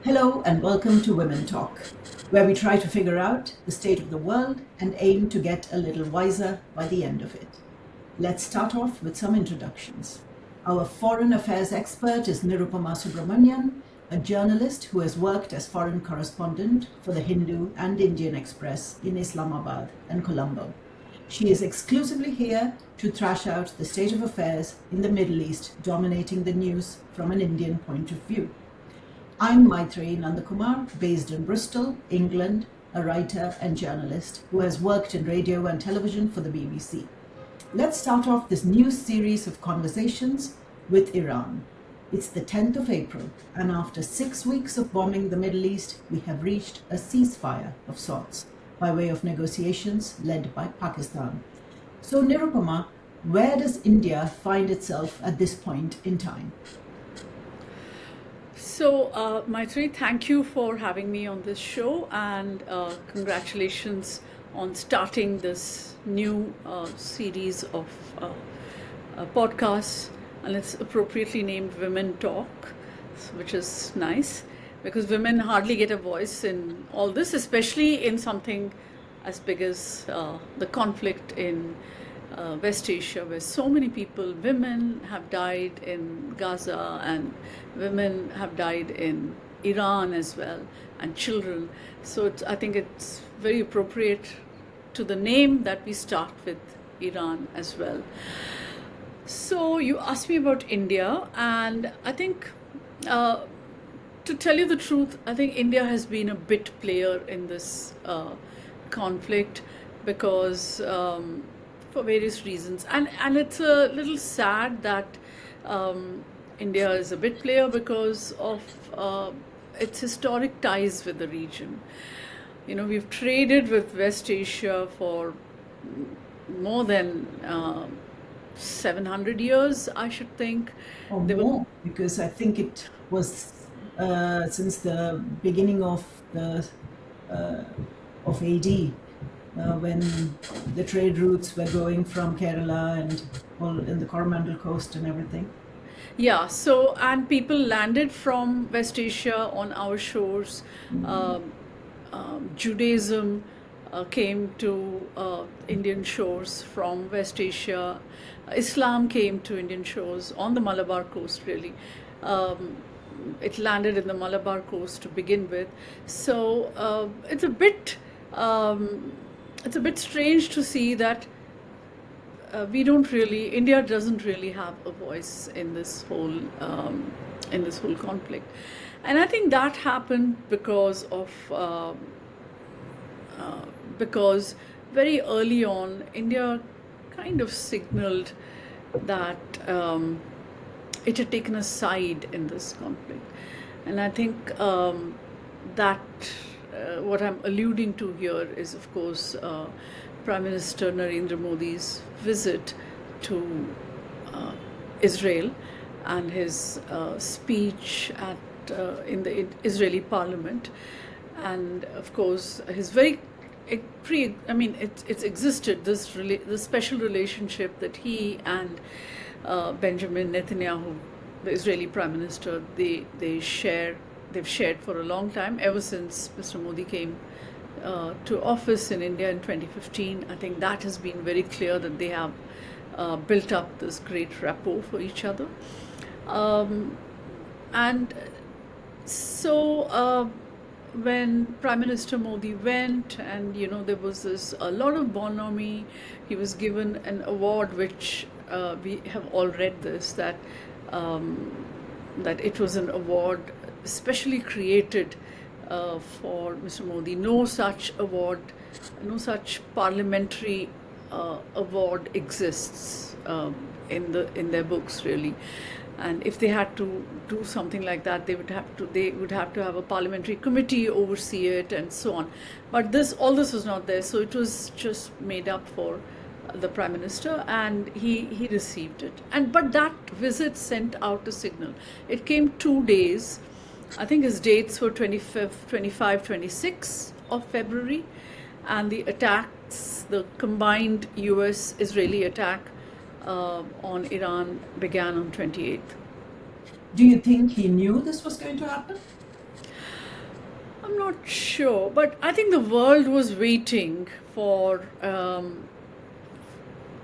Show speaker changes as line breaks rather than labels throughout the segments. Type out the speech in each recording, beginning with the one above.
Hello and welcome to Women Talk, where we try to figure out the state of the world and aim to get a little wiser by the end of it. Let's start off with some introductions. Our foreign affairs expert is Nirupama Subramanian, a journalist who has worked as foreign correspondent for the Hindu and Indian Express in Islamabad and Colombo. She is exclusively here to thrash out the state of affairs in the Middle East, dominating the news from an Indian point of view. I'm Maitreyi Nandakumar, based in Bristol, England, a writer and journalist who has worked in radio and television for the BBC. Let's start off this new series of conversations with Iran. It's the 10th of April, and after 6 weeks of bombing the Middle East, we have reached a ceasefire of sorts by way of negotiations led by Pakistan. So, Nirupama, where does India find itself at this point in time?
So, Maitri, thank you for having me on this show, and congratulations on starting this new series of podcasts. And it's appropriately named Women Talk, which is nice because women hardly get a voice in all this, especially in something as big as the conflict in West Asia, where so many people, women have died in Gaza, and women have died in Iran as well, and children. So I think it's very appropriate to the name that we start with Iran as well. So you asked me about India, and I think, to tell you the truth, I think India has been a bit player in this conflict because for various reasons, and it's a little sad that India is a bit player because of its historic ties with the region. You know, we've traded with West Asia for more than 700 years, I should think.
Or
They were
more, because I think it was since the beginning of the of AD, when the trade routes were going from Kerala and all in the Coromandel coast and everything.
Yeah, so and people landed from West Asia on our shores. Judaism came to Indian shores from West Asia. Islam came to Indian shores on the Malabar coast, really. It landed in the Malabar coast to begin with. So it's a bit strange to see that India doesn't really have a voice in this whole conflict, and I think that happened because very early on, India kind of signaled that it had taken a side in this conflict, and I think that what I'm alluding to here is, of course, Prime Minister Narendra Modi's visit to Israel and his speech in the Israeli parliament, and of course his it's existed, this special relationship that he and Benjamin Netanyahu, the Israeli Prime Minister, they've shared for a long time, ever since Mr. Modi came to office in India in 2015. I think that has been very clear that they have built up this great rapport for each other. And so when Prime Minister Modi went, and there was a lot of bonhomie, he was given an award, which we have all read this, that it was an award specially created for Mr. Modi. No such award, no such parliamentary award exists in their books, really. And if they had to do something like that, they would have to have a parliamentary committee oversee it and so on. But all this was not there, so it was just made up for the Prime Minister, and he received it. But that visit sent out a signal. It came 2 days. I think his dates were 25th, 25, 26 of February, and the attacks, the combined US-Israeli attack on Iran began on 28th.
Do you think he knew this was going to happen?
I'm not sure, but I think the world was waiting for,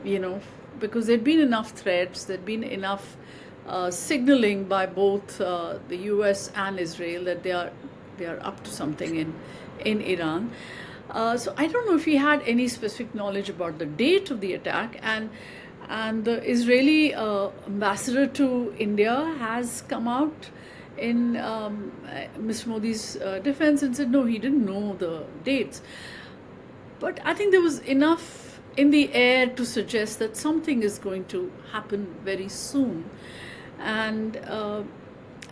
you know, because there'd been enough threats, there'd been enough signaling by both the US and Israel that they are up to something in Iran. So I don't know if he had any specific knowledge about the date of the attack, and the Israeli ambassador to India has come out in Mr. Modi's defense and said no, he didn't know the dates. But I think there was enough in the air to suggest that something is going to happen very soon, and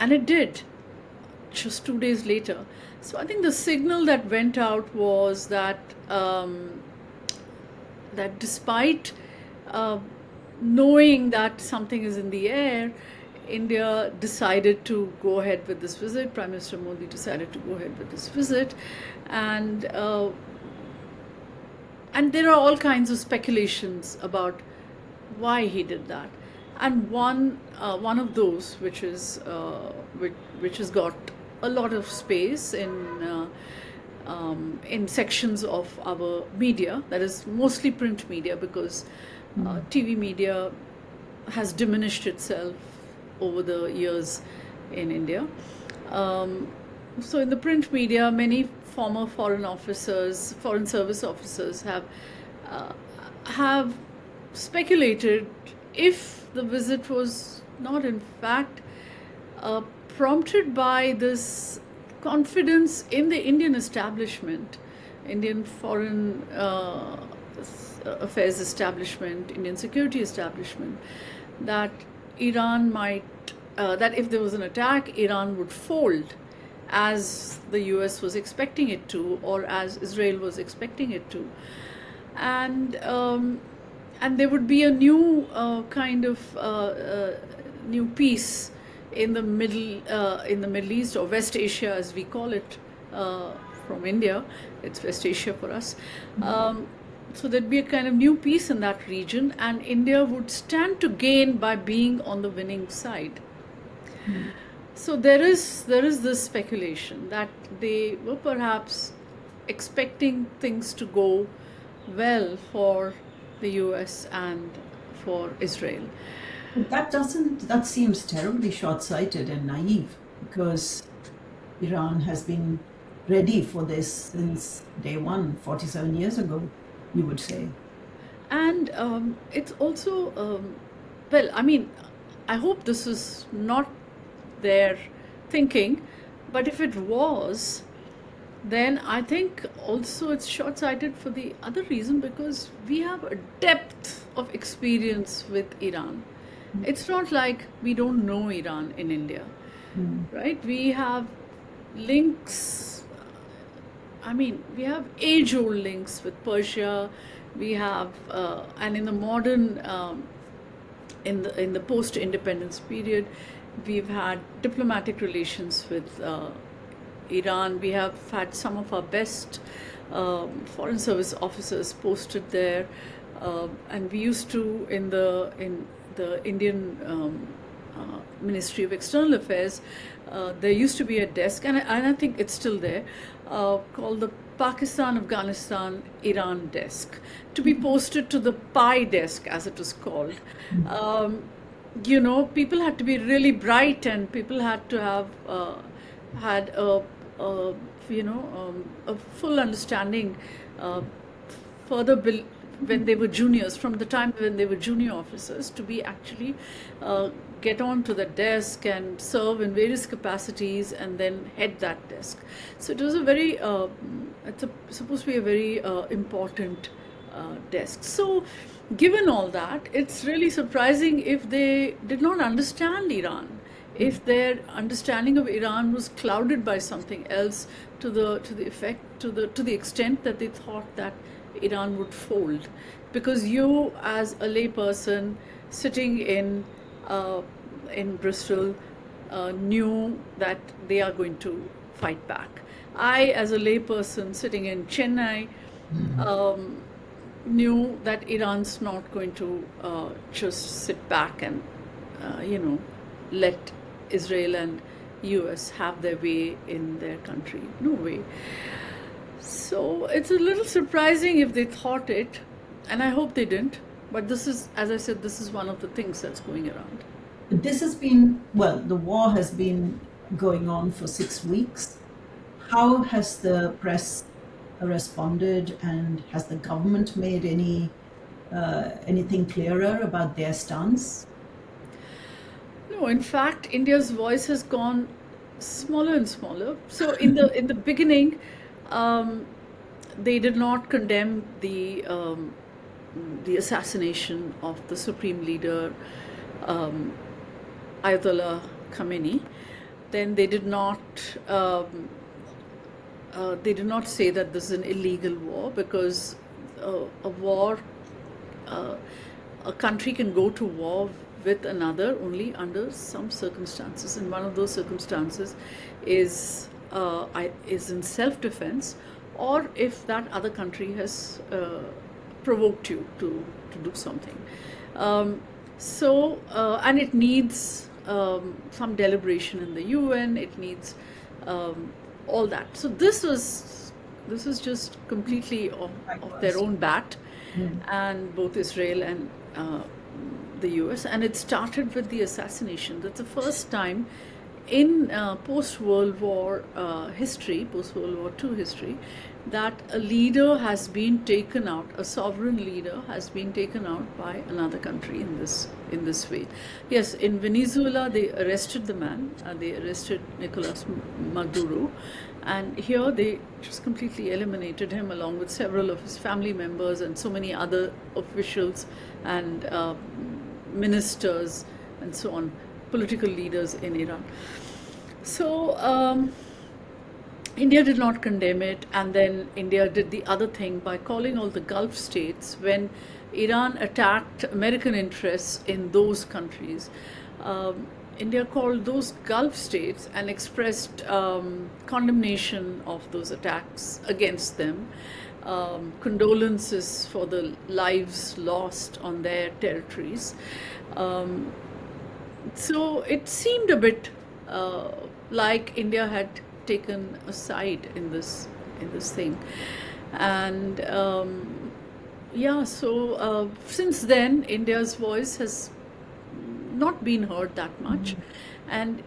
it did just 2 days later. So I think the signal that went out was that that despite knowing that something is in the air, India decided to go ahead with this visit. Prime Minister Modi decided to go ahead with this visit, and there are all kinds of speculations about why he did that. And one of those, which has got a lot of space in sections of our media, that is mostly print media, because TV media has diminished itself over the years in India. So in the print media, many former foreign service officers have speculated if the visit was not in fact prompted by this confidence in the Indian establishment, Indian foreign affairs establishment, Indian security establishment, that Iran that if there was an attack, Iran would fold, as the US was expecting it to, or as Israel was expecting it to, and there would be a new kind of new peace in the Middle East, or West Asia as we call it from India. It's West Asia for us. So there'd be a kind of new peace in that region, and India would stand to gain by being on the winning side. So there is this speculation that they were perhaps expecting things to go well for the US and for Israel.
But that seems terribly short-sighted and naive, because Iran has been ready for this since day one, 47 years ago, you would say.
And it's also, well, I mean, I hope this is not their thinking, but if it was, then I think also it's short-sighted for the other reason, because we have a depth of experience with Iran. It's not like we don't know Iran in India, right? We have links. I mean, we have age-old links with Persia. We have, and in the modern, in the post-independence period, we've had diplomatic relations with Iran. We have had some of our best foreign service officers posted there, and we used to in the Indian Ministry of External Affairs. There used to be a desk, and I think it's still there, called the Pakistan, Afghanistan, Iran desk, to be posted to the PI desk, as it was called. You know, people had to be really bright, and people had to have had a full understanding when they were juniors, from the time when they were junior officers, to be actually get on to the desk and serve in various capacities and then head that desk. So it was supposed to be a very important desk. So given all that, it's really surprising if they did not understand Iran, if their understanding of Iran was clouded by something else, to the extent that they thought that Iran would fold. Because you, as a layperson sitting in Bristol, knew that they are going to fight back. I, as a layperson sitting in Chennai, knew that Iran's not going to just sit back and let Israel and US have their way in their country. No way. So it's a little surprising if they thought it, and I hope they didn't. But this is, as I said, this is one of the things that's going around.
This has been, well, the war has been going on for 6 weeks. How has the press responded, and has the government made anything clearer about their stance?
No, in fact, India's voice has gone smaller and smaller. So in the beginning, they did not condemn the assassination of the supreme leader, Ayatollah Khamenei. Then they did not say that this is an illegal war, because a war, a country can go to war with another only under some circumstances, and one of those circumstances is in self-defense, or if that other country has provoked you to do something. And it needs some deliberation in the UN. It needs all that. So this is just completely of their own bat, and both Israel and the US. And it started with the assassination. That's the first time in post-World War history, post-World War II history, that a leader has been taken out, a sovereign leader has been taken out by another country in this way. Yes, in Venezuela they arrested the man, they arrested Nicolas Maduro, and here they just completely eliminated him along with several of his family members and so many other officials and ministers and so on, political leaders in Iran. So India did not condemn it, and then India did the other thing by calling all the Gulf states when Iran attacked American interests in those countries. India called those Gulf states and expressed condemnation of those attacks against them, condolences for the lives lost on their territories. So it seemed a bit like India had taken a side in this thing, and so since then India's voice has not been heard that much. And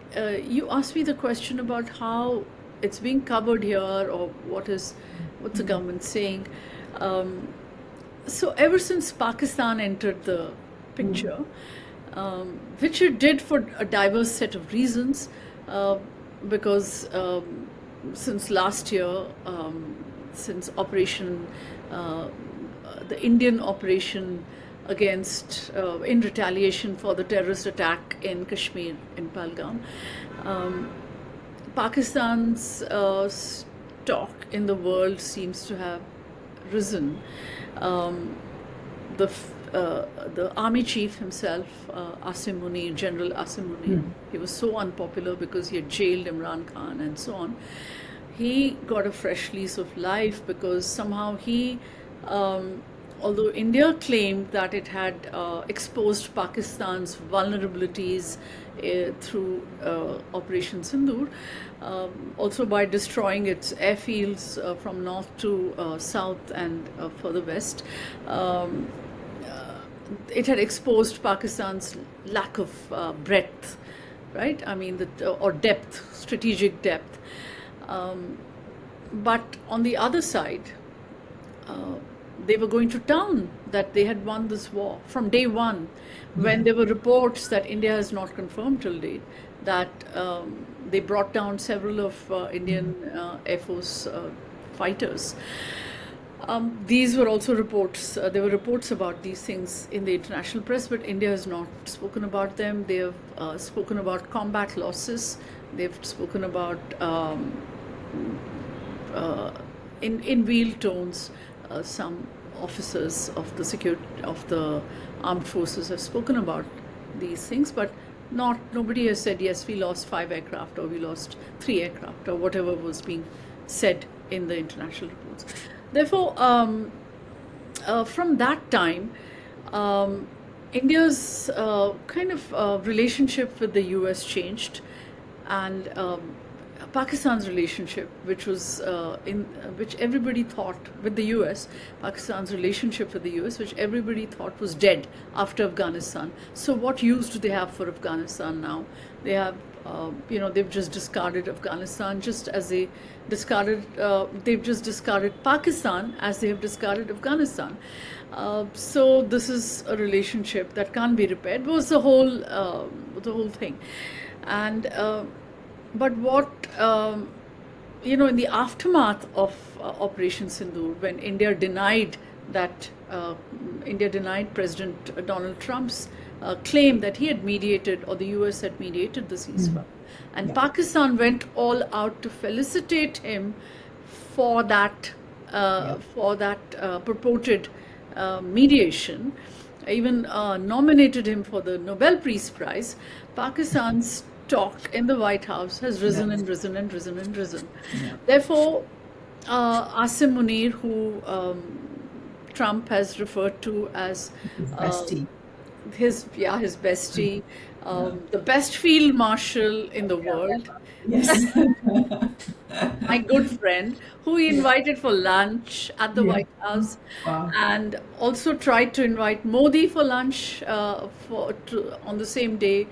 you asked me the question about how it's being covered here, or what's the government saying. So ever since Pakistan entered the picture, which it did for a diverse set of reasons, because since last year, since the Indian operation against, in retaliation for the terrorist attack in Kashmir, in Pahalgam, Pakistan's stock in the world seems to have risen. The army chief himself, Asim Munir, General Asim Munir, he was so unpopular because he had jailed Imran Khan and so on. He got a fresh lease of life because somehow he, although India claimed that it had exposed Pakistan's vulnerabilities through Operation Sindoor, also by destroying its airfields from north to south and further west, it had exposed Pakistan's lack of breadth, right? I mean, or depth, strategic depth. But on the other side, they were going to town that they had won this war from day one, when there were reports that India has not confirmed till date that they brought down several of Indian Air Force fighters. These were also reports, there were reports about these things in the international press, but India has not spoken about them. They have spoken about combat losses. They've spoken about, in real tones, some officers of the armed forces have spoken about these things, but nobody has said, yes, we lost 5 aircraft, or we lost 3 aircraft, or whatever was being said in the international reports. Therefore, from that time, India's kind of relationship with the US changed, and Pakistan's relationship, which was which everybody thought with the U.S., Pakistan's relationship with the U.S., which everybody thought was dead after Afghanistan. So what use do they have for Afghanistan now? They have, they've just discarded Afghanistan, just as they discarded, they've just discarded Pakistan as they have discarded Afghanistan. So this is a relationship that can't be repaired. Was the whole thing, and. But what, in the aftermath of Operation Sindoor, when India denied President Donald Trump's claim that he had mediated, or the US had mediated the ceasefire, and Pakistan went all out to felicitate him for that, purported mediation, even nominated him for the Nobel Peace Prize. Pakistan's talk in the White House has risen and risen and risen and risen. Yeah. Therefore, Asim Munir, who Trump has referred to as his bestie, the best field marshal in the world. Yes. My good friend, who he invited for lunch at the White House, and also tried to invite Modi for lunch on the same day.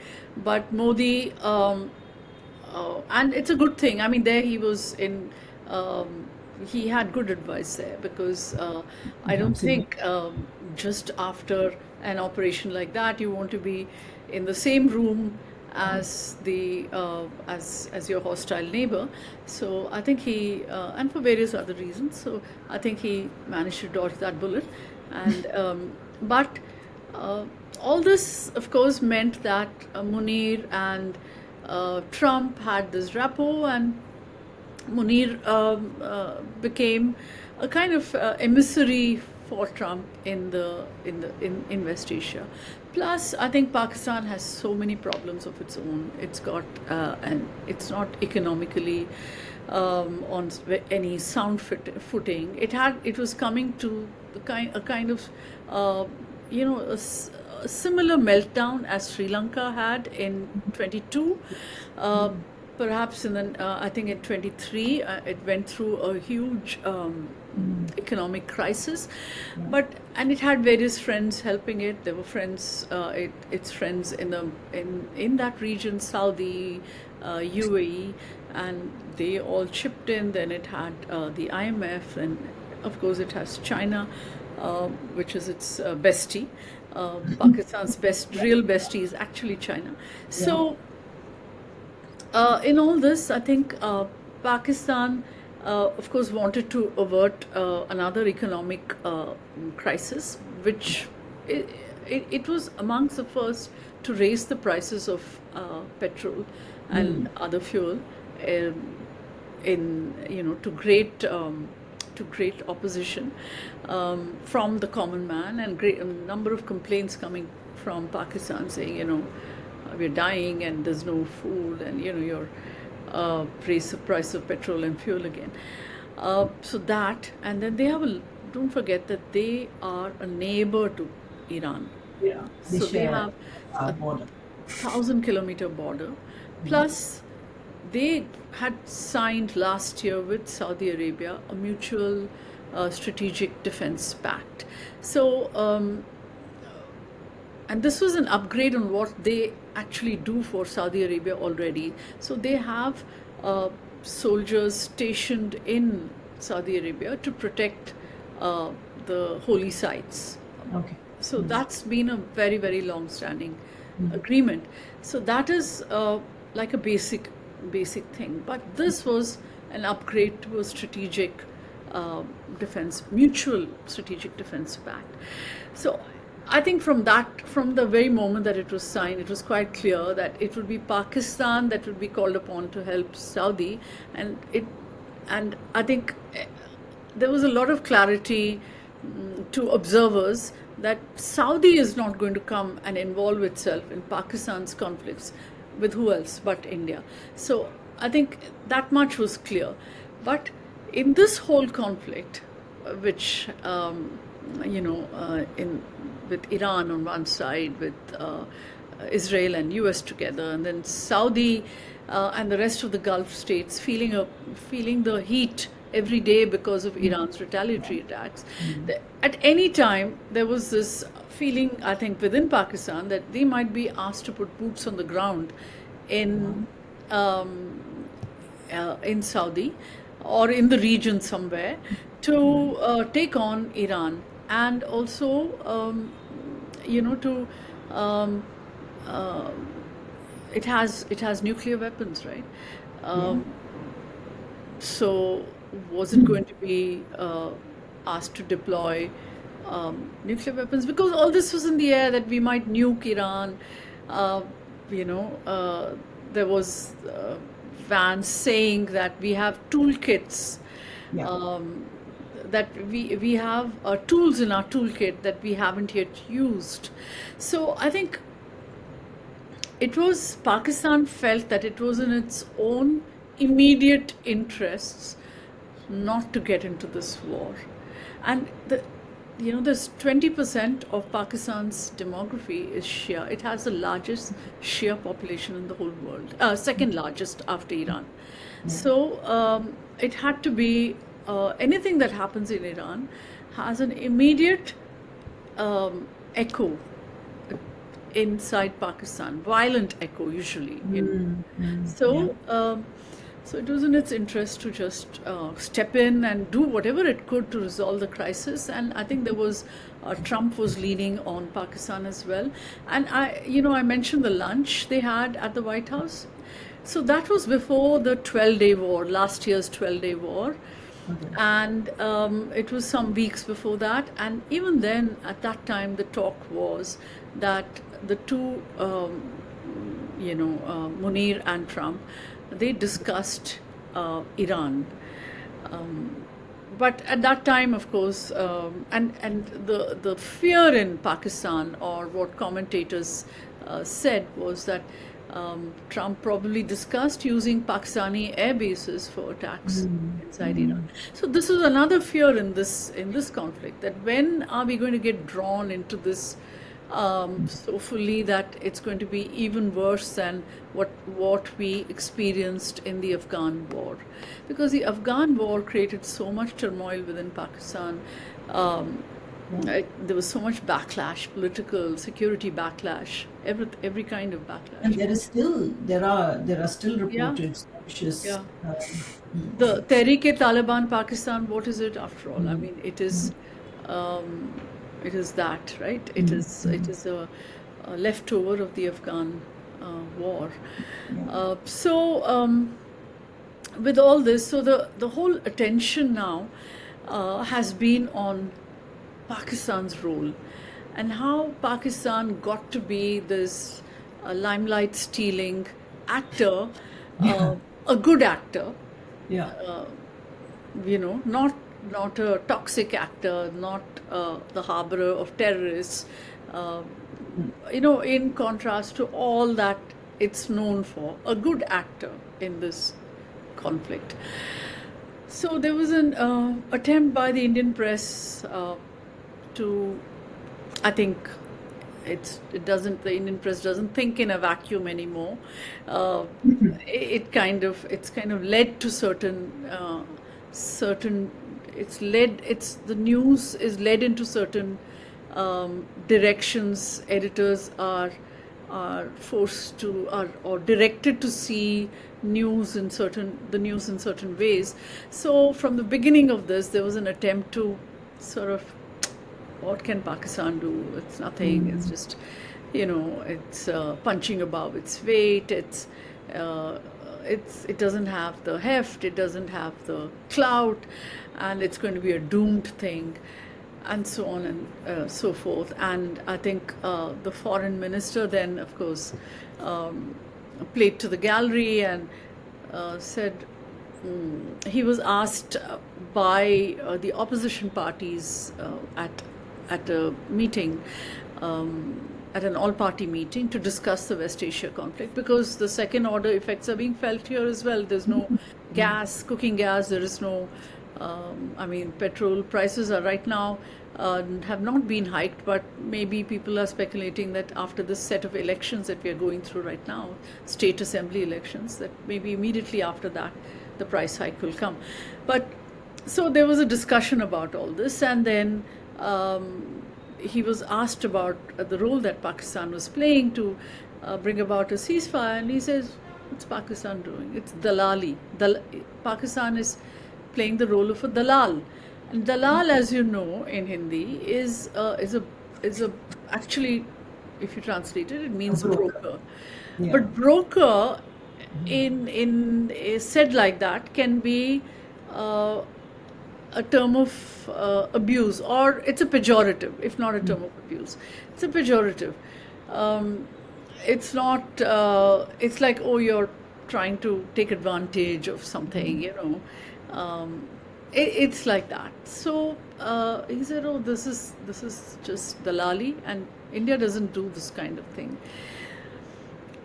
But Modi, and it's a good thing. I mean, there he was in, he had good advice there, because I don't think just after an operation like that, you want to be in the same room as as your hostile neighbor. So I think he, and for various other reasons, so I think he managed to dodge that bullet. And but all this, of course, meant that Munir and Trump had this rapport, and Munir became a kind of emissary for Trump in West Asia. Plus, I think Pakistan has so many problems of its own. It's got, and it's not economically on any sound footing. It was coming to a kind of, a similar meltdown as Sri Lanka had in 22. Perhaps I think in 23, it went through a huge economic crisis, and it had various friends helping it. There were friends, its friends in that region, Saudi, UAE, and they all chipped in. Then it had the IMF, and of course it has China, which is its bestie. Pakistan's real bestie is actually China. So in all this, I think Pakistan, of course, wanted to avert another economic crisis, which it was amongst the first to raise the prices of petrol and other fuel, to great opposition from the common man, and a number of complaints coming from Pakistan saying, we're dying and there's no food, and your raise the price of petrol and fuel again. So that, and then they don't forget that they are a neighbor to Iran.
Yeah,
so they have a 1,000-kilometer border. Plus, they had signed last year with Saudi Arabia a mutual strategic defense pact. So, and this was an upgrade on what they actually do for Saudi Arabia already. So they have soldiers stationed in Saudi Arabia to protect the holy sites.
Okay.
So that's been a very, very long-standing agreement. So that is like a basic thing. But this was an upgrade to a strategic mutual strategic defense pact. So I think from the very moment that it was signed, it was quite clear that it would be Pakistan that would be called upon to help Saudi, and I think there was a lot of clarity to observers that Saudi is not going to come and involve itself in Pakistan's conflicts with who else but India. So I think that much was clear. But in this whole conflict, which with Iran on one side, with Israel and US together, and then Saudi and the rest of the Gulf states feeling the heat every day because of Iran's retaliatory attacks. At any time, there was this feeling, I think, within Pakistan that they might be asked to put boots on the ground in Saudi or in the region somewhere to take on Iran, and also to it has nuclear weapons, right? So was it going to be asked to deploy nuclear weapons? Because all this was in the air, that we might nuke Iran. There was Vance saying that we have toolkits, that we have tools in our toolkit that we haven't yet used. So I think Pakistan felt that it was in its own immediate interests not to get into this war. And there's 20% of Pakistan's demography is Shia. It has the largest Shia population in the whole world, second largest after Iran. So it had to be, anything that happens in Iran has an immediate echo inside Pakistan, violent echo usually. So it was in its interest to just step in and do whatever it could to resolve the crisis. And I think Trump was leaning on Pakistan as well. And I mentioned the lunch they had at the White House. So that was before the 12-day war, last year's 12-day war. Okay. And it was some weeks before that. And even then, at that time, the talk was that the two, Munir and Trump, they discussed Iran. But at that time, of course, and the fear in Pakistan, or what commentators said, was that Trump probably discussed using Pakistani air bases for attacks inside Iran. So this is another fear in this conflict, that when are we going to get drawn into this so fully that it's going to be even worse than what we experienced in the Afghan war. Because the Afghan war created so much turmoil within Pakistan. There was so much backlash, political, security backlash, every kind of backlash.
And there are still reported skirmishes.
The Tehreek-e-Taliban Pakistan, what is it after all? I mean, it is that, right? It is a leftover of the Afghan war. So with all this, so the whole attention now has been on Pakistan's role, and how Pakistan got to be this limelight stealing actor, a good actor, not a toxic actor, not the harborer of terrorists, in contrast to all that it's known for, a good actor in this conflict. So there was an attempt by the Indian press to, I think, the Indian press doesn't think in a vacuum anymore. It's kind of led to the news is led into certain directions. Editors are forced to, or directed to see the news in certain ways. So from the beginning of this, there was an attempt to sort of, what can Pakistan do? It's nothing. It's just, it's punching above its weight. It doesn't have the heft. It doesn't have the clout, and it's going to be a doomed thing, and so on and so forth. And I think the foreign minister then, of course, played to the gallery and said he was asked by the opposition parties at a meeting, at an all-party meeting, to discuss the West Asia conflict, because the second-order effects are being felt here as well. There's no gas, cooking gas. There is no I mean, petrol prices are right now have not been hiked, but maybe people are speculating that after this set of elections that we are going through right now, state assembly elections, that maybe immediately after that the price hike will come. But so there was a discussion about all this, and then he was asked about the role that Pakistan was playing to bring about a ceasefire, and he says, "What's Pakistan doing? It's dalali. Pakistan is playing the role of a dalal, and dalal, as you know in Hindi, is a actually, if you translate it, it means broker.
Yeah.
But broker, in said like that, can be a term of abuse, or it's a pejorative, if not a term of abuse. It's a pejorative. It's not, it's like, oh, you're trying to take advantage of something, you know. It's like that. So he said, oh, this is just dalali, and India doesn't do this kind of thing.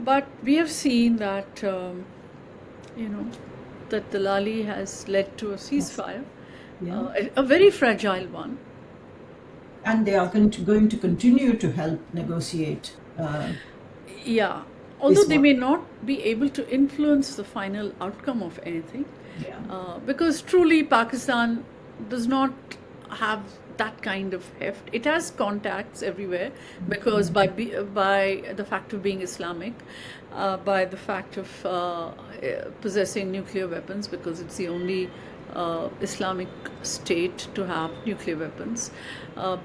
But we have seen that, you know, that dalali has led to a ceasefire.
Yeah.
A very fragile one.
And they are going to continue to help negotiate.
Yeah, although they
one.
may not be able to influence the final outcome of anything,
Yeah.
because truly Pakistan does not have that kind of heft. It has contacts everywhere because by the fact of being Islamic, by the fact of possessing nuclear weapons, because it's the only Islamic state to have nuclear weapons,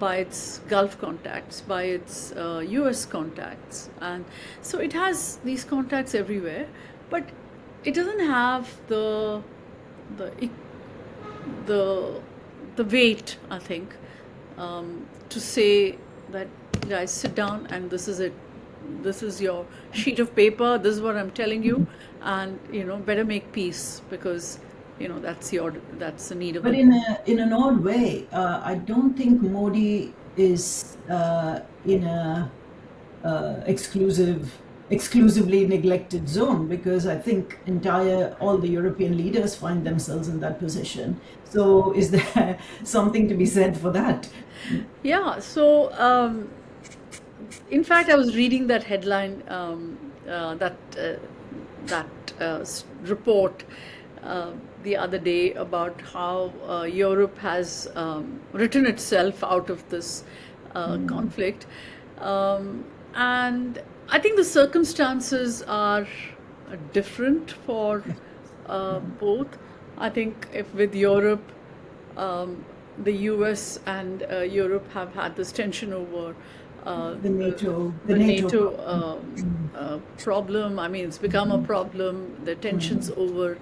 by its Gulf contacts, by its US contacts, and so it has these contacts everywhere, but it doesn't have the weight, I think, to say that, guys, sit down and this is it. This is your sheet of paper. This is what I'm telling you, and you know, better make peace, because you know that's the need of
But
the.
in an odd way, I don't think Modi is in a exclusively neglected zone, because I think all the European leaders find themselves in that position. So is there something to be said for that?
Yeah. So in fact, I was reading that headline, report the other day about how Europe has written itself out of this conflict, and I think the circumstances are different for both. I think if with Europe, the US and Europe have had this tension over
The NATO
problem. I mean, it's become a problem. The tensions over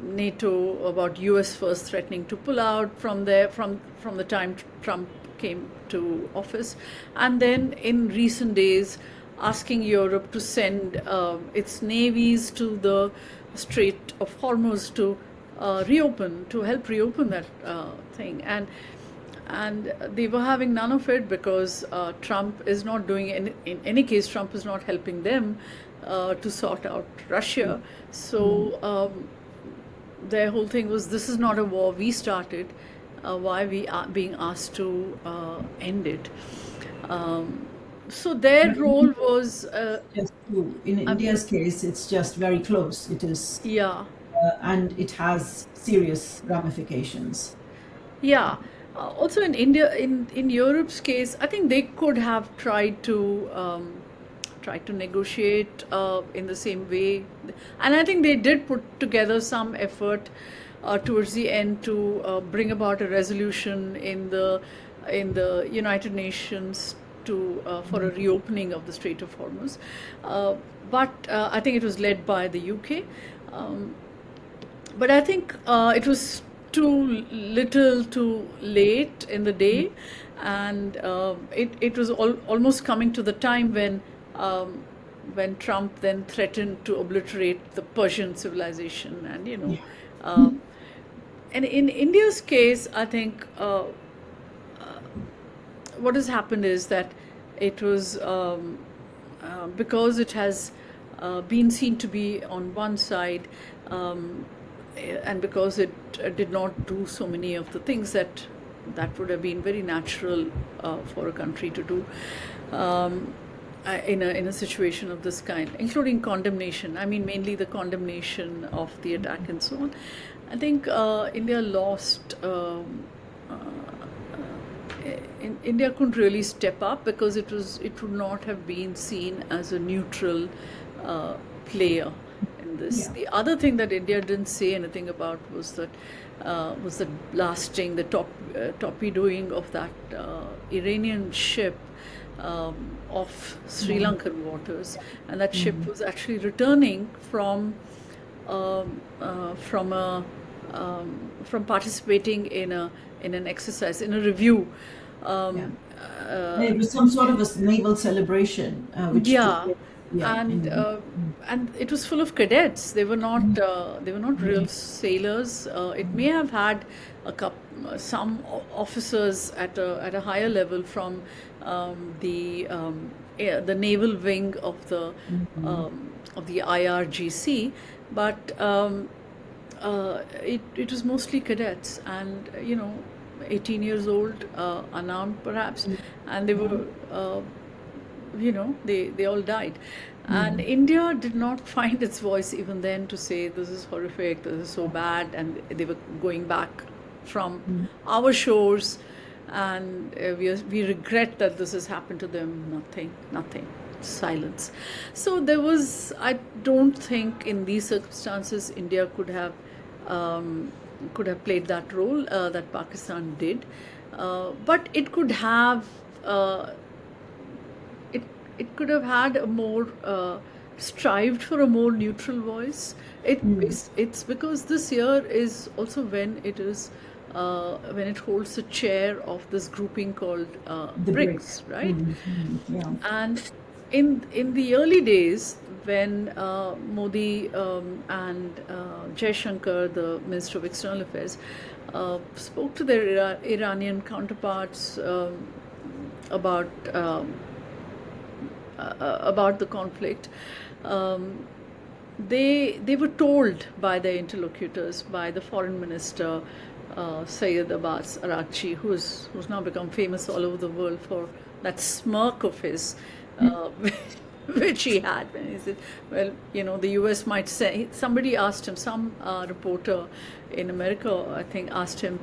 NATO, about US first threatening to pull out from there from the time Trump came to office, and then in recent days asking Europe to send its navies to the Strait of Hormuz to help reopen that thing, and they were having none of it because Trump is not doing in any case. Trump is not helping them to sort out Russia. So their whole thing was, this is not a war we started. Why we are being asked to end it? So their role was
in India's case, it's just very close. It is,
yeah,
and it has serious ramifications.
yeah. Also in India, in Europe's case, I think they could have tried to negotiate in the same way, and I think they did put together some effort towards the end to bring about a resolution in the United Nations for a reopening of the Strait of Hormuz, but I think it was led by the UK. But I think it was too little, too late in the day, and it was almost coming to the time when Trump then threatened to obliterate the Persian civilization, and you know, and in India's case, I think what has happened is that it was because it has been seen to be on one side. and because it did not do so many of the things that would have been very natural for a country to do in a situation of this kind, including condemnation. I mean, mainly the condemnation of the attack and so on. I think India lost. India couldn't really step up because it would not have been seen as a neutral player in this.
Yeah.
The other thing that India didn't say anything about was the blasting, the torpedoing of that Iranian ship off Sri Lankan waters, and that ship was actually returning from from participating in an exercise, in a review.
And it was some sort of a naval celebration, which
Yeah,
took place,
and it was full of cadets. They were not real sailors. It may have had some officers at a higher level from the naval wing of the IRGC, but it was mostly cadets, and 18 years old, unarmed perhaps, and they were they all died. And India did not find its voice even then to say this is horrific, this is so bad, and they were going back from our shores, and we regret that this has happened to them. Nothing, silence. So there was, I don't think in these circumstances India could have played that role that Pakistan did, but it could have. It could have had a more strived for a more neutral voice. It's because this year is also when it holds the chair of this grouping called
the
BRICS, right?
Yeah.
And in the early days, when Modi and Jaishankar, the Minister of External Affairs, spoke to their Iranian counterparts about the conflict, they were told by their interlocutors, by the foreign minister Syed Abbas Araghchi, who's now become famous all over the world for that smirk of his, which he had when he said, well, the US might say, somebody asked him, some reporter in America, I think, asked him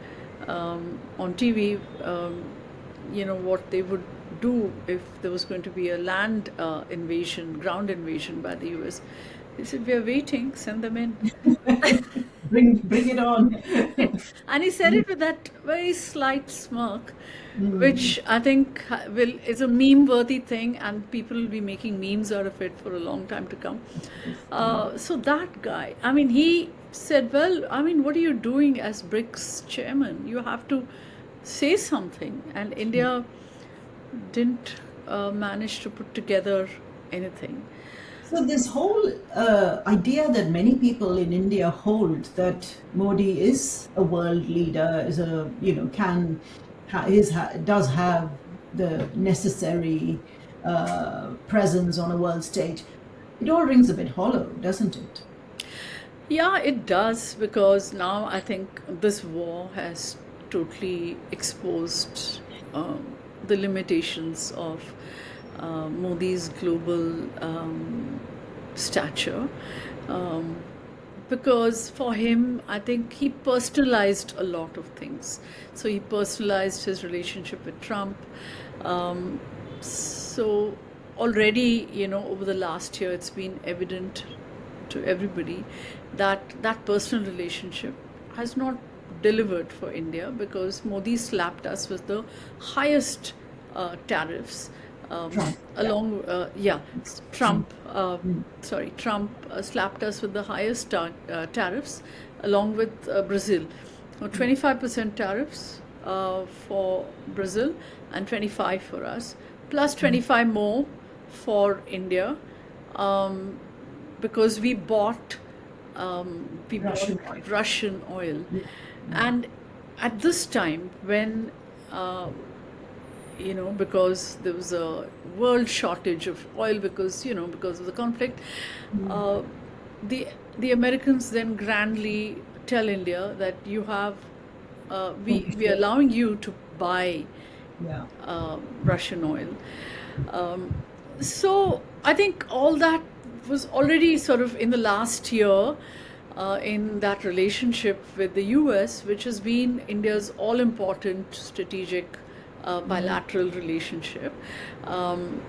on TV, what they would do if there was going to be a land invasion, ground invasion by the US. He said, we are waiting, send them in.
Bring it on.
And he said it with that very slight smirk, which I think is a meme-worthy thing, and people will be making memes out of it for a long time to come. So that guy, I mean, he said, well, I mean, what are you doing as BRICS chairman? You have to say something. And India didn't manage to put together anything.
So this whole idea that many people in India hold that Modi is a world leader, is a does have the necessary presence on a world stage, it all rings a bit hollow, doesn't it?
Yeah, it does, because now I think this war has totally exposed the limitations of Modi's global stature, because for him, I think he personalized a lot of things. So he personalized his relationship with Trump. So already, over the last year, it's been evident to everybody that that personal relationship has not delivered for India, because Modi slapped us with the highest tariffs. Trump slapped us with the highest tariffs, along with Brazil. 25% tariffs for Brazil and 25 for us, plus 25 more for India, because we bought Russian oil. And at this time, when because there was a world shortage of oil because of the conflict, the Americans then grandly tell India that you have, we are allowing you to buy
Yeah.
Russian oil. Um, so I think all that was already sort of in the last year in that relationship with the US, which has been India's all important strategic bilateral relationship. Um,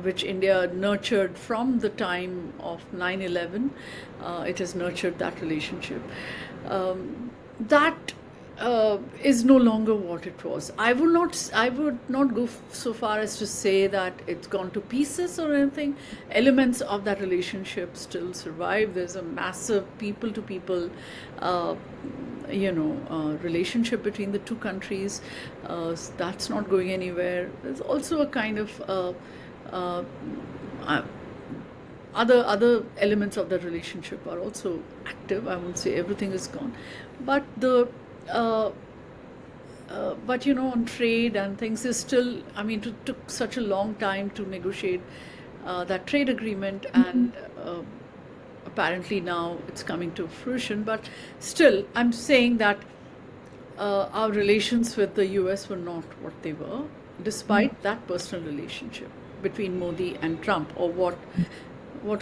which India nurtured from the time of 9/11. It has nurtured that relationship. That is no longer what it was. I would not go so far as to say that it's gone to pieces or anything. Elements of that relationship still survive. There's a massive people-to-people relationship between the two countries. That's not going anywhere. There's also a kind of uh, other elements of the relationship are also active. I won't say everything is gone, but uh, on trade and things is still. I mean, it took such a long time to negotiate that trade agreement, and apparently now it's coming to fruition. But still, I'm saying that our relations with the US were not what they were, despite that personal relationship between Modi and Trump, or what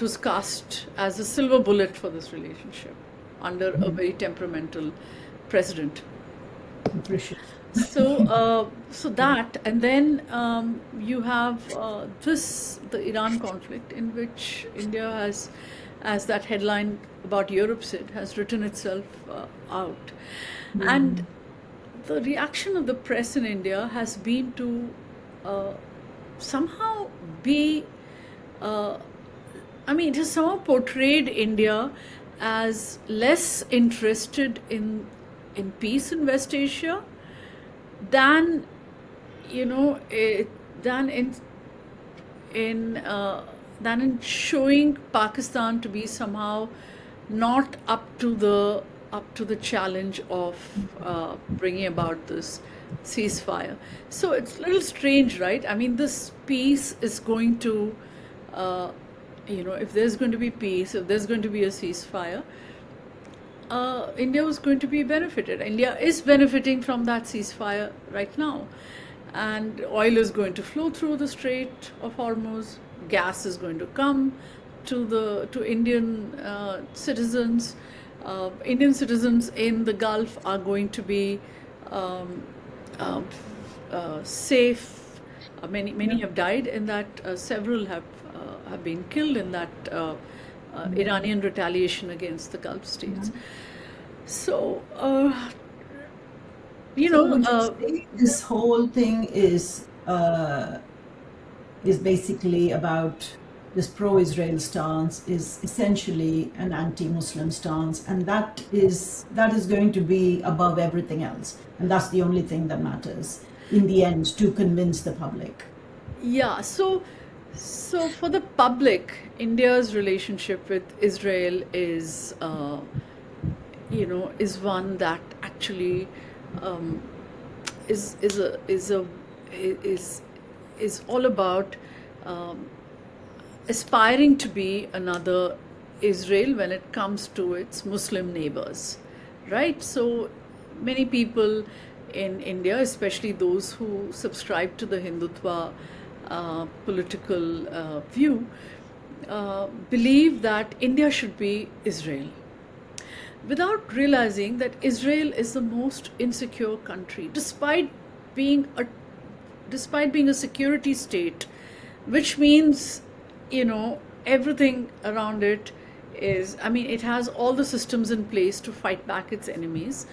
was cast as a silver bullet for this relationship under a very temperamental president.
Appreciate.
So that, and then you have the Iran conflict, in which India has, as that headline about Europe said, has written itself out. And the reaction of the press in India has been to somehow be, it has somehow portrayed India as less interested in peace in West Asia than than in showing Pakistan to be somehow not up to the challenge of bringing about this ceasefire. So it's a little strange, right? I mean, this peace is going to, if there's going to be peace, if there's going to be a ceasefire, India was going to be benefited. India is benefiting from that ceasefire right now. And oil is going to flow through the Strait of Hormuz. Gas is going to come to Indian citizens. Indian citizens in the Gulf are going to be safe. Many have died in that. Several have been killed in that Iranian retaliation against the Gulf states. So,
would you say this whole thing is basically about this pro-Israel stance is essentially an anti-Muslim stance, and that is going to be above everything else, and that's the only thing that matters in the end to convince the public.
Yeah, so for the public, India's relationship with Israel is, is one that actually is all about aspiring to be another Israel when it comes to its Muslim neighbors, right? So many people in India, especially those who subscribe to the Hindutva political view, believe that India should be Israel, without realizing that Israel is the most insecure country, despite being a security state, which means, everything around it is, it has all the systems in place to fight back its enemies.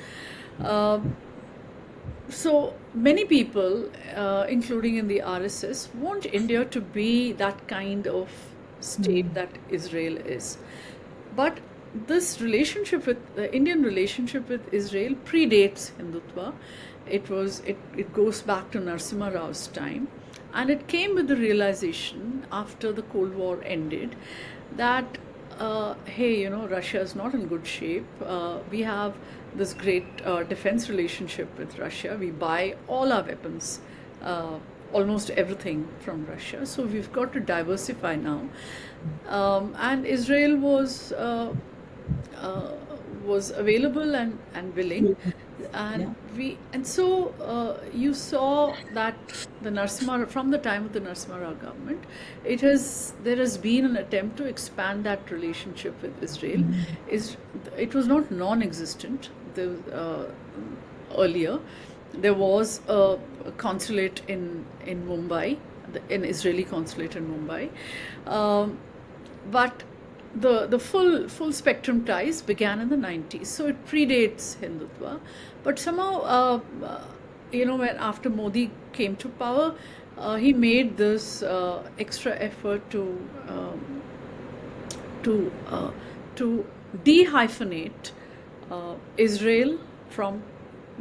So many people, including in the RSS, want India to be that kind of state that Israel is. But this relationship the Indian relationship with Israel predates Hindutva. It goes back to Narasimha Rao's time, and it came with the realization after the Cold War ended that hey, Russia is not in good shape. We have this great defense relationship with Russia. We buy all our weapons, almost everything from Russia. So we've got to diversify now. And Israel was was available and willing, and so you saw that the Narasimha, from the time of the Narasimha Rao government, there has been an attempt to expand that relationship with Israel. It was not non-existent. Earlier, there was a consulate in Mumbai, an Israeli consulate in Mumbai, but the full spectrum ties began in the 90s, so it predates Hindutva. But somehow, when after Modi came to power, he made this extra effort to dehyphenate Israel from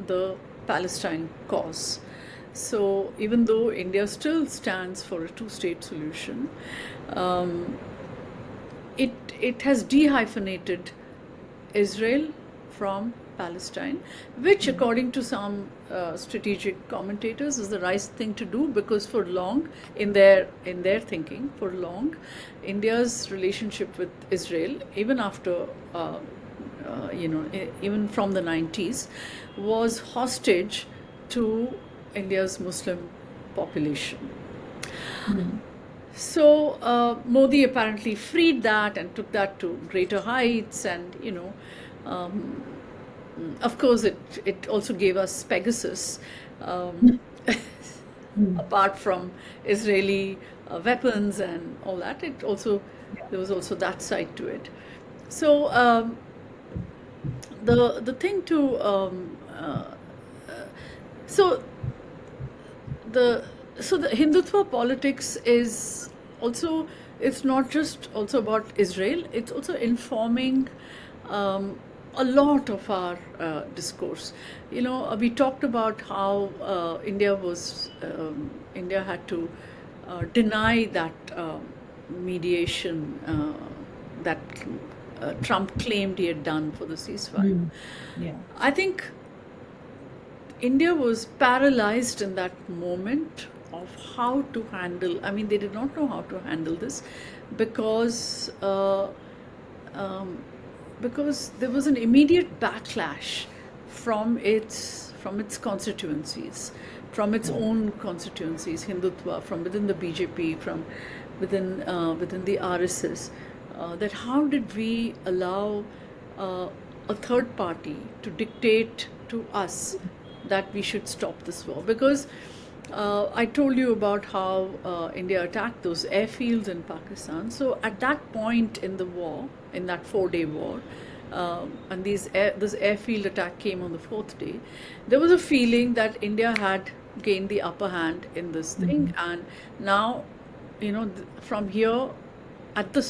the Palestine cause. So even though India still stands for a two-state solution, it has dehyphenated Israel from Palestine, which according to some strategic commentators is the right thing to do, because for long, in their thinking, for long, India's relationship with Israel, even after even from the 90s, was hostage to India's Muslim population. So Modi apparently freed that and took that to greater heights, and of course it also gave us Pegasus, apart from Israeli weapons and all that. There was also that side to it. So the thing to so the Hindutva politics is also, it's not just also about Israel, it's also informing a lot of our discourse. We talked about how India had to deny that mediation that Trump claimed he had done for the ceasefire. I think India was paralyzed in that moment of how to handle. I mean, they did not know how to handle this because there was an immediate backlash from its constituencies, from its own constituencies, Hindutva, from within the BJP, from within the RSS. That how did we allow a third party to dictate to us that we should stop this war? Because I told you about how India attacked those airfields in Pakistan. So at that point in the war, in that 4-day war, and this airfield attack came on the 4th day, there was a feeling that India had gained the upper hand in this thing, and now, from here,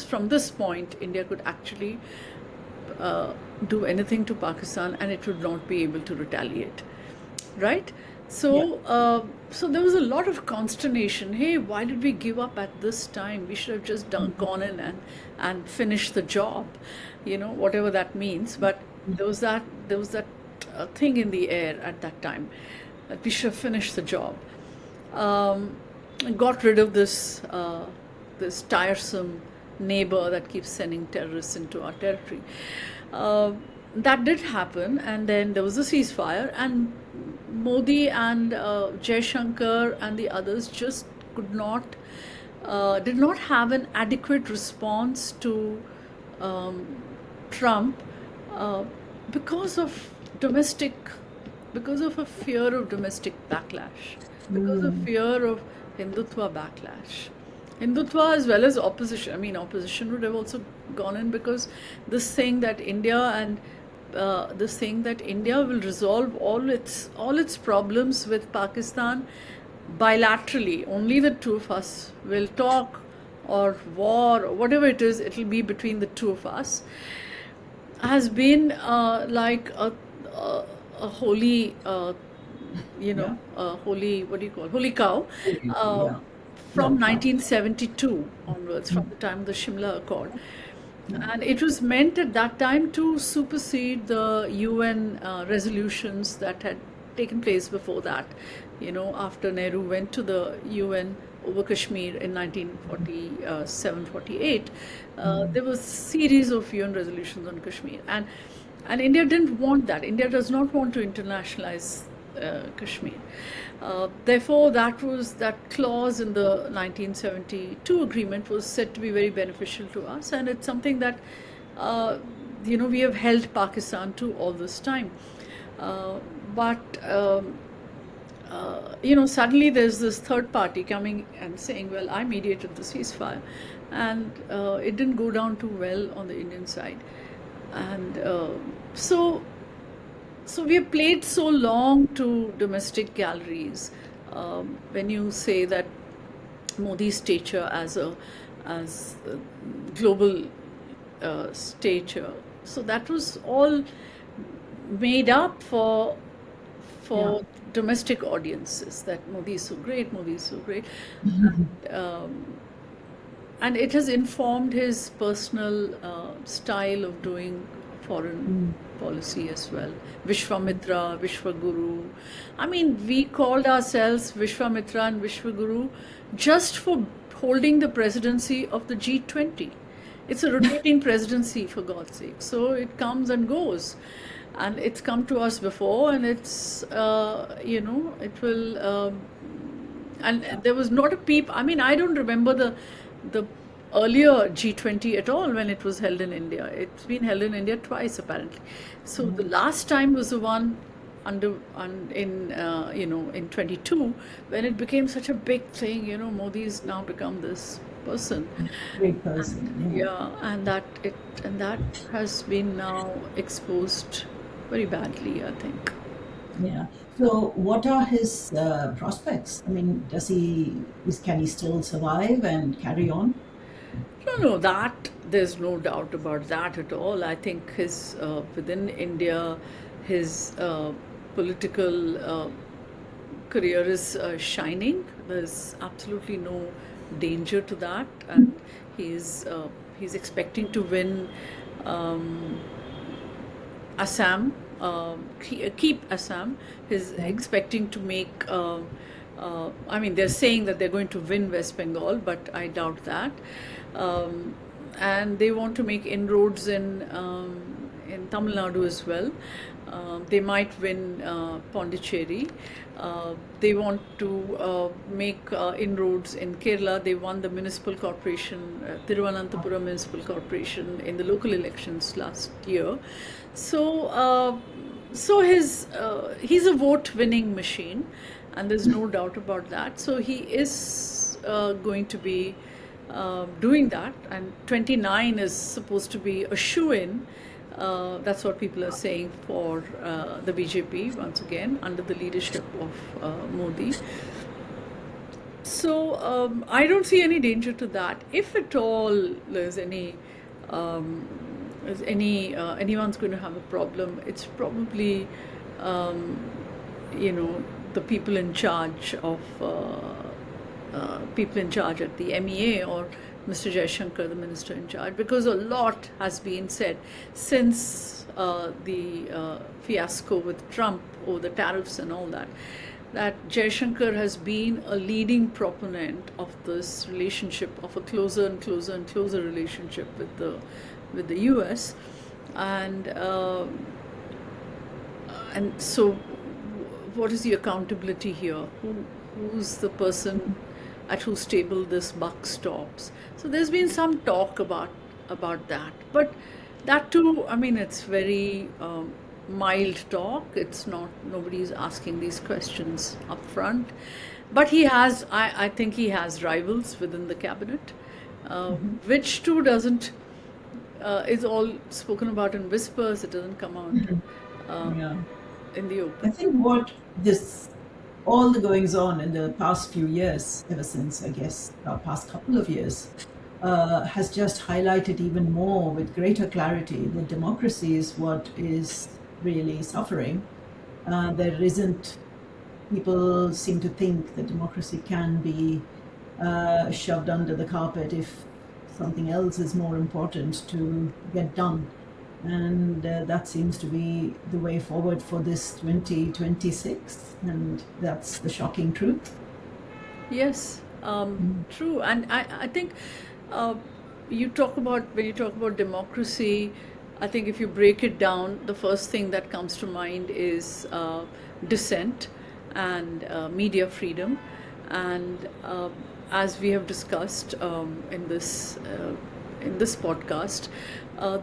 from this point, India could actually do anything to Pakistan, and it would not be able to retaliate, right? So, so there was a lot of consternation. Hey, why did we give up at this time? We should have just gone in and finished the job, whatever that means. But there was that thing in the air at that time that we should have finished the job. Got rid of this tiresome neighbor that keeps sending terrorists into our territory. That did happen, and then there was a ceasefire, and Modi and Jaishankar and the others just did not have an adequate response to Trump because of a fear of domestic backlash, because of fear of Hindutva backlash. Hindutva as well as opposition. I mean, opposition would have also gone in, because this thing that India will resolve all its problems with Pakistan bilaterally. Only the two of us will talk, or war, or whatever it is, it'll be between the two of us, has been like a holy, holy cow. From 1972 onwards, from the time of the Shimla Accord. And it was meant at that time to supersede the UN resolutions that had taken place before that. After Nehru went to the UN over Kashmir in 1947-48, there was series of UN resolutions on Kashmir, and India didn't want that. India does not want to internationalize Kashmir. Therefore, that clause in the 1972 agreement was said to be very beneficial to us, and it's something that we have held Pakistan to all this time. But suddenly there's this third party coming and saying, well, I mediated the ceasefire, and it didn't go down too well on the Indian side. And so we have played so long to domestic galleries. When you say that Modi's stature as global stature, so that was all made up for domestic audiences, that Modi is so great, Modi is so great. And it has informed his personal style of doing foreign policy as well. Vishwamitra, Vishwaguru. I mean, we called ourselves Vishwamitra and Vishwaguru just for holding the presidency of the G20. It's a rotating presidency, for God's sake. So it comes and goes. And it's come to us before, and it's, it will, and there was not a peep. I mean, I don't remember the earlier G20 at all when it was held in India. It's been held in India twice, apparently. So the last time was the one in 22, when it became such a big thing. Modi's now become this person.
Great person.
Yeah, and that has been now exposed very badly, I think.
Yeah. So, what are his prospects? I mean, can he still survive and carry on?
No, that there's no doubt about that at all. I think his within India, his political career is shining. There's absolutely no danger to that, and he's expecting to win Assam, keep Assam. He's expecting to make. I mean, they're saying that they're going to win West Bengal, but I doubt that. And they want to make inroads in Tamil Nadu as well. They might win Pondicherry. They want to make inroads in Kerala. They won the municipal corporation, Thiruvananthapuram Municipal Corporation, in the local elections last year. So, he's a vote-winning machine, and there's no doubt about that. So he is going to be doing that, and 29 is supposed to be a shoo-in. That's what people are saying for the BJP, once again, under the leadership of Modi. So I don't see any danger to that. If at all there's anyone's going to have a problem, it's probably the people in charge of at the MEA, or Mr. Jaishankar, the minister in charge, because a lot has been said since the fiasco with Trump over the tariffs and all that Jaishankar has been a leading proponent of this relationship, of a closer and closer and closer relationship with the US, and so what is the accountability here? Who's the person at whose table this buck stops? So there's been some talk about that, but that too, I mean, it's very mild talk. It's not, nobody's asking these questions up front, but he has, I think he has rivals within the cabinet, which too doesn't, is all spoken about in whispers. It doesn't come out in the open.
I think all the goings on in the past few years, ever since, I guess, our past couple of years, has just highlighted even more with greater clarity that democracy is what is really suffering. People seem to think that democracy can be shoved under the carpet if something else is more important to get done. And that seems to be the way forward for this 2026, and that's the shocking truth.
Yes, True, and I think uh, when you talk about democracy, I think if you break it down, the first thing that comes to mind is dissent and media freedom, and as we have discussed in this podcast,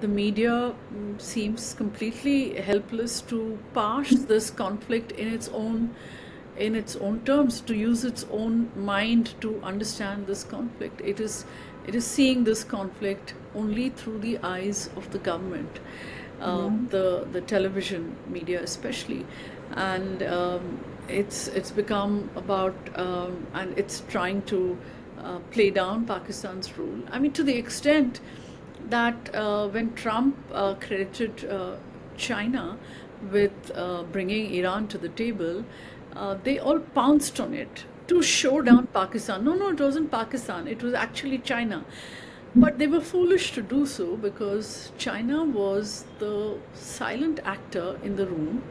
the media seems completely helpless to parse this conflict in its own terms, to use its own mind to understand this conflict. It is seeing this conflict only through the eyes of the government, the television media especially, and it's become about and it's trying to play down Pakistan's role. I mean, to the extent that when Trump credited China with bringing Iran to the table, they all pounced on it to show down Pakistan. No, it wasn't Pakistan, it was actually China. But they were foolish to do so because China was the silent actor in the room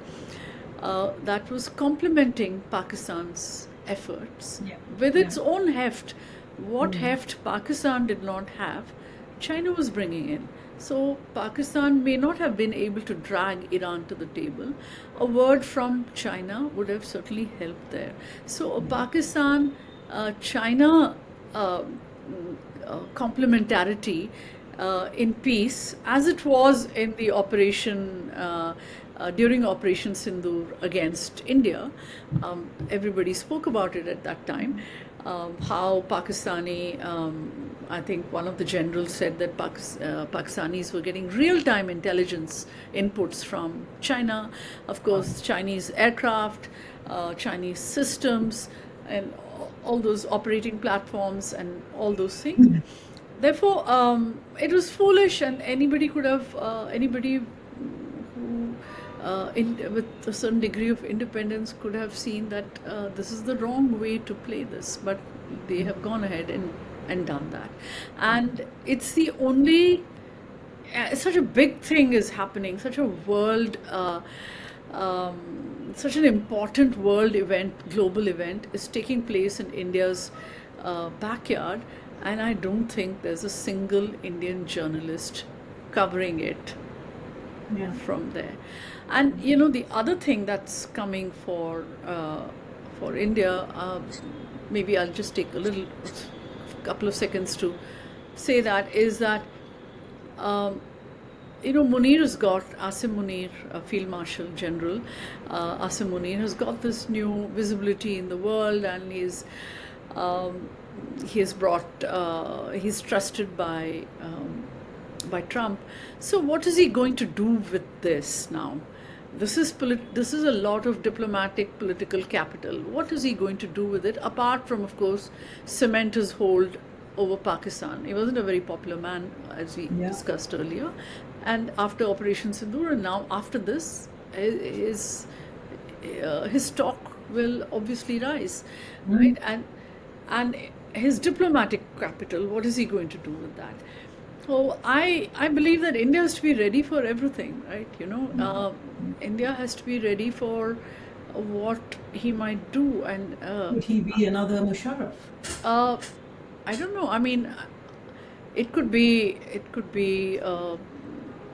that was complementing Pakistan's efforts with its own heft. What heft Pakistan did not have, China was bringing in. So Pakistan may not have been able to drag Iran to the table. A word from China would have certainly helped there. So a Pakistan-China complementarity in peace, as it was in the operation during Operation Sindoor against India. Everybody spoke about it at that time. How I think one of the generals said that Pakistanis were getting real-time intelligence inputs from China. Of course, Chinese aircraft, Chinese systems, and all those operating platforms and all those things. Therefore, it was foolish, and anybody who with a certain degree of independence could have seen that this is the wrong way to play this, but they have gone ahead and done that. And it's the only such a big thing is happening, such a world such an important world event, global event is taking place in India's backyard, and I don't think there's a single Indian journalist covering it from there. And the other thing that's coming for India, maybe I'll just take a couple of seconds to say that, is that Munir has got, Asim Munir, Field Marshal General, Asim Munir has got this new visibility in the world, and he's trusted by Trump. So what is he going to do with this now? This is a lot of diplomatic political capital. What is he going to do with it, apart from, of course, cement his hold over Pakistan? He wasn't a very popular man, as we discussed earlier. And after Operation Sindoor, and now after this, his stock will obviously rise, right? And his diplomatic capital, what is he going to do with that? So I believe that India has to be ready for everything, right? India has to be ready for what he might do. And
would he be another Musharraf?
I don't know. I mean, it could be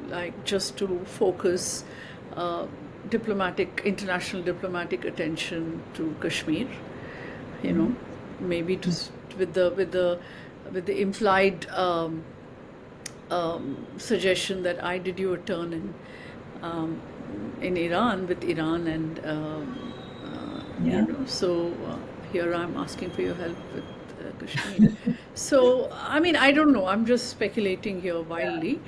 like just to focus international diplomatic attention to Kashmir. Maybe with the implied suggestion that I did you a turn in Iran, with Iran, and so here I'm asking for your help with Kashmir. So I mean, I don't know, I'm just speculating here wildly,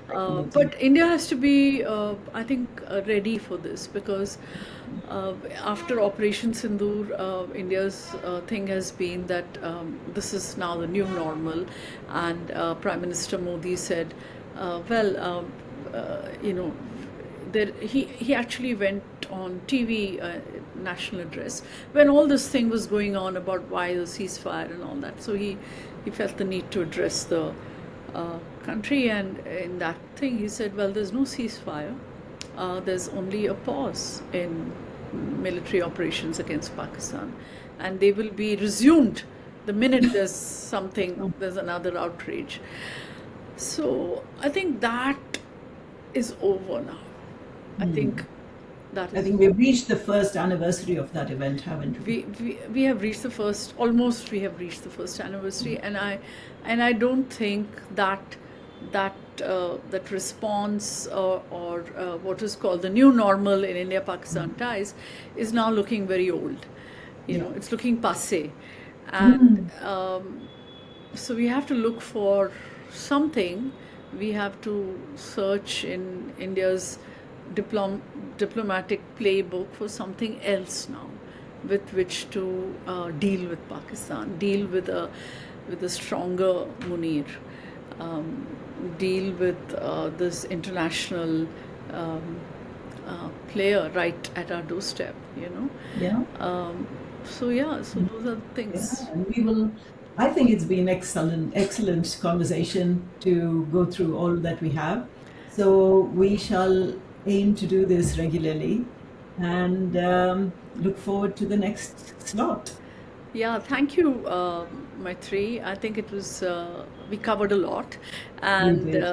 but India has to be I think ready for this, because after Operation Sindoor, India's thing has been that this is now the new normal, and Prime Minister Modi said, he actually went on TV, national address, when all this thing was going on about why the ceasefire and all that. So he felt the need to address the country, and in that thing he said, well, there's no ceasefire. There's only a pause in military operations against Pakistan, and they will be resumed The minute there's something, there's another outrage. So I think that is over now. I think that
I
is.
think we've reached the first anniversary of that event, haven't we?
We have reached the first, almost we have reached the first anniversary, and I don't think that that response, or what is called the new normal in India Pakistan ties is now looking very old.
Yeah.
It's looking passé, and so we have to look for something. We have to search in India's diplomatic playbook for something else now, with which to deal with Pakistan, deal with a stronger Munir, deal with this international player right at our doorstep.
Yeah.
So yeah, so those are the things.
Yeah, and we will. I think it's been excellent conversation to go through all that we have. So we shall aim to do this regularly, and look forward to the next slot.
Yeah, thank you, Maitri. I think it was we covered a lot, and
did.